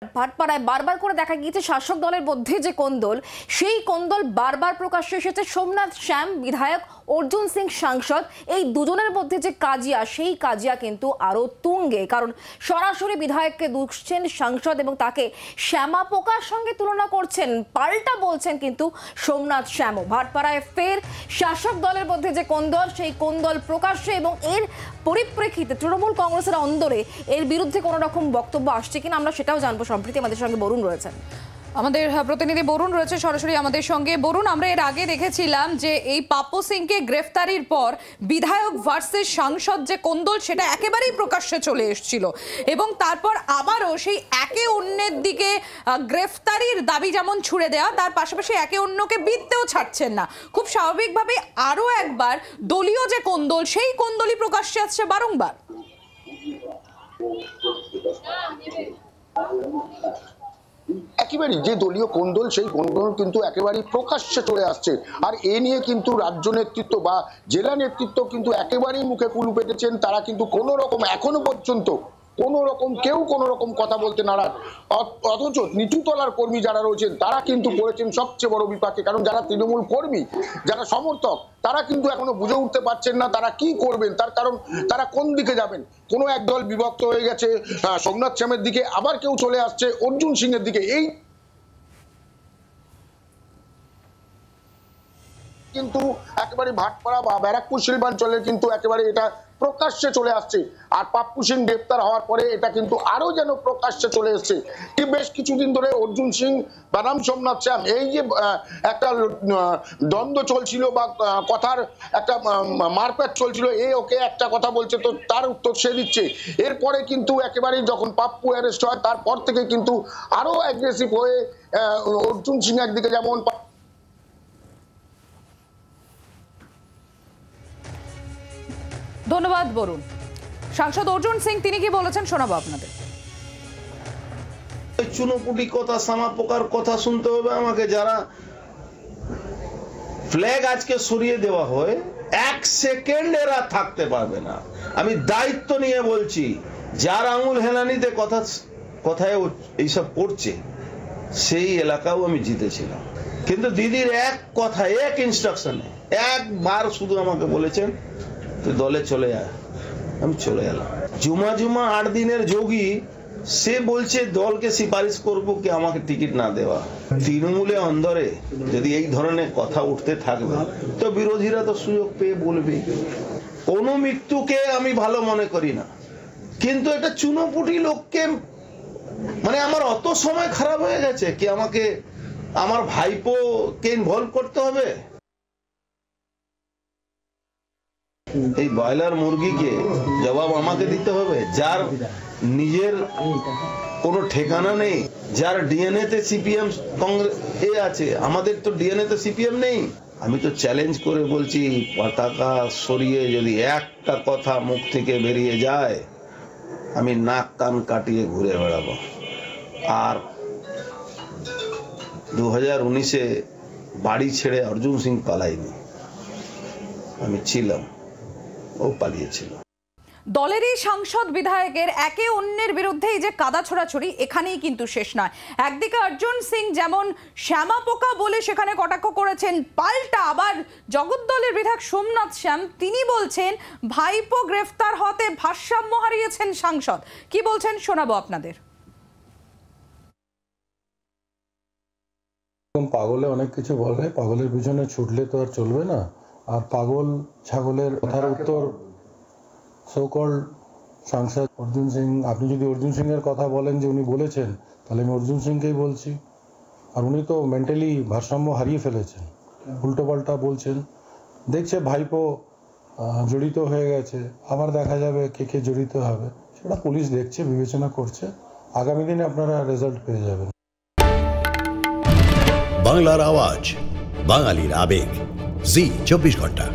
ভাটপাড়ায় বারবার করে দেখা গিয়েছে শাসক দলের মধ্যে যে কোন্দল, সেই কোন্দল বারবার প্রকাশ্যে এসেছে। সোমনাথ শ্যাম বিধায়ক, অর্জুন সিং সাংসদ, এই দুজনের মধ্যে যে কাজিয়া, সেই কাজিয়া কিন্তু আরো তুঙ্গে। কারণ সরাসরি বিধায়ককে দুষছেন সাংসদ এবং তাকে শ্যামা পোকার সঙ্গে তুলনা করছেন। পাল্টা বলছেন কিন্তু সোমনাথ শ্যামও। ভাটপাড়ায় ফের শাসক দলের মধ্যে যে কোন্দল, সেই কোন্দল প্রকাশ্যে, এবং এর পরিপ্রেক্ষিতে তৃণমূল কংগ্রেসের অন্দরে এর বিরুদ্ধে কোনো রকম বক্তব্য আসছে কিনা আমরা সেটাও জানবো। সম্প্রতি আমাদের সঙ্গে বরুণ রয়েছেন, আমাদের প্রতিনিধি বরুণ রয়েছে সরাসরি আমাদের সঙ্গে। বরুণ, আমরা এর আগে দেখেছিলাম যে এই পাপ্পু সিংকে গ্রেফতারির পর বিধায়ক ভার্সেস সাংসদ যে কোন্দল, সেটা একেবারেই প্রকাশ্যে চলে এসেছিল এবং তারপর আবারও সেই একে অন্যের দিকে গ্রেফতারির দাবি যেমন ছুড়ে দেওয়া, তার পাশাপাশি একে অন্যকে বিধতেও ছাড়ছেন না। খুব স্বাভাবিকভাবে আরও একবার দলীয় যে কোন্দল, সেই কোন্দলই প্রকাশ্যে আসছে বারংবার। একেবারেই যে দলীয় কোন্দল, সেই কোন্দল কিন্তু একেবারেই প্রকাশ্যে চলে আসছে। আর এ নিয়ে কিন্তু রাজ্য নেতৃত্ব বা জেলা নেতৃত্ব কিন্তু একেবারেই মুখে কুলু পেতেছেন। তারা কিন্তু কোনো রকম এখনো পর্যন্ত কেউ কোনো রকম কথা বলতে নারাজ। অথচ নিচুতলার কর্মী যারা রয়েছেন তারা কিন্তু পড়েছেন সবচেয়ে বড় বিপাকে। কারণ যারা তৃণমূল কর্মী, যারা সমর্থক, তারা কিন্তু এখনো বুঝে উঠতে পারছেন না তারা কি করবেন, তার কারণ তারা কোন দিকে যাবেন। কোনো এক দল বিভক্ত হয়ে গেছে সোমনাথ শ্যামের দিকে, আবার কেউ চলে আসছে অর্জুন সিং এর দিকে। এই কিন্তু একেবারে ভাটপাড়া বা ব্যারাকপুর শিল্পাঞ্চলের কিন্তু একেবারে এটা প্রকাশ্যে চলে আসছে। আর পাপ্পু সিং গ্রেপ্তার হওয়ার পরে এটা কিন্তু আরো যেন প্রকাশ্যে চলে এসছে। বেশ কিছুদিন ধরে অর্জুন সিং বনাম সোমনাথ শ্যাম, এই যে একটা দ্বন্দ্ব চলছিল বা কথার একটা মারপ্যাচ চলছিল, এ ওকে একটা কথা বলছে তো তার উত্তর সে দিচ্ছে। এরপরে কিন্তু একেবারে যখন পাপ্পু অ্যারেস্ট হয়, তারপর থেকে কিন্তু আরো অ্যাগ্রেসিভ হয়ে অর্জুন সিং একদিকে যেমন। ধন্যবাদ বরুণ। সাংসদ অর্জুন সিং তিনি কি বলেছেন শোনাবো আপনাদের। চুনোপুটি কথা, সামা পোকার কথা শুনতে হবে আমাকে। যারা ফ্ল্যাগ আজকে সরিয়ে দেওয়া হয়, এক সেকেন্ড এরা থাকতে পারবে না। আমি দায়িত্ব নিয়ে বলছি, যার আঙুল হেলানিতে কথায় এইসব করছে, সেই এলাকাও আমি জিতেছিলাম। কিন্তু দিদির এক কথা, এক ইনস্ট্রাকশনে একবার শুধু আমাকে বলেছেন দলে চলে আয়, আমি চলে এলাম। জুমা 8 দিনের যোগী, সে বলছে দলকে সুপারিশ করবো কি আমাকে টিকিট না দেওয়া। তৃণমূলে অন্দরে যদি এই ধরনের কথা উঠতে থাকবে তো বিরোধীরা তো সুযোগ পেয়ে বলবে। কোন মৃত্যুকে আমি ভালো মনে করি না, কিন্তু এটা চুনোপুটি লোককে, মানে আমার অত সময় খারাপ হয়ে গেছে কি আমাকে আমার ভাইপোকে ইনভলভ করতে হবে? এই ব্রয়লার মুরগিকে জবাব আমাকে দিতে হবে, যার নিজের কোনো ঠিকানা নেই, যার ডিএনএ তে সিপিএম কংগ্রেস এ আছে, আমাদের তো ডিএনএ তে সিপিএম নেই। আমি তো চ্যালেঞ্জ করে বলছি, পতাকা সরিয়ে যদি একটা কথা মুখ থেকে বেরিয়ে যায়, আমি নাক কান কাটিয়ে ঘুরে বেড়াবো। আর 2019-এ বাড়ি ছেড়ে অর্জুন সিং পালাইনি, আমি ছিলাম, ও পালিয়েছিল। দলেরই সাংসদ বিধায়কের একে অন্যের বিরুদ্ধে এই যে কাদা ছোড়াছড়ি, এখানেই কিন্তু শেষ নয়। একদিকে অর্জুন সিং যেমন শ্যামা পোকা বলে সেখানে কটাক্ষ করেছেন, পাল্টা আবার জগদ্দলের বিধায়ক সোমনাথ শ্যাম তিনি বলছেন ভাইপো গ্রেফতার হতে ভারসাম্য হারিয়েছেন সাংসদ। কি বলছেন শোনাবো আপনাদের। পাগলে অনেক কিছু বলে, পাগলের পিছনে ছুটলে তো আর চলবে না। আর পাগল ছাগলের কথার উত্তর সোকল সাংসদ অর্জুন সিং। আপনি যদি অর্জুন সিং এর কথা বলেন যে উনি বলেছেন, তাহলে আমি অর্জুন সিংকেই বলছি। আর উনি তো মেন্টালি ভারসাম্য হারিয়ে ফেলেছেন, উল্টো পাল্টা বলছেন। দেখছে ভাইপো জড়িত হয়ে গেছে, আবার দেখা যাবে কে কে জড়িত হবে, সেটা পুলিশ দেখছে, বিবেচনা করছে। আগামী দিনে আপনারা রেজাল্ট পেয়ে যাবেন। বাংলার আওয়াজ, বাঙালির আবেগ, জি 24 ঘন্টা।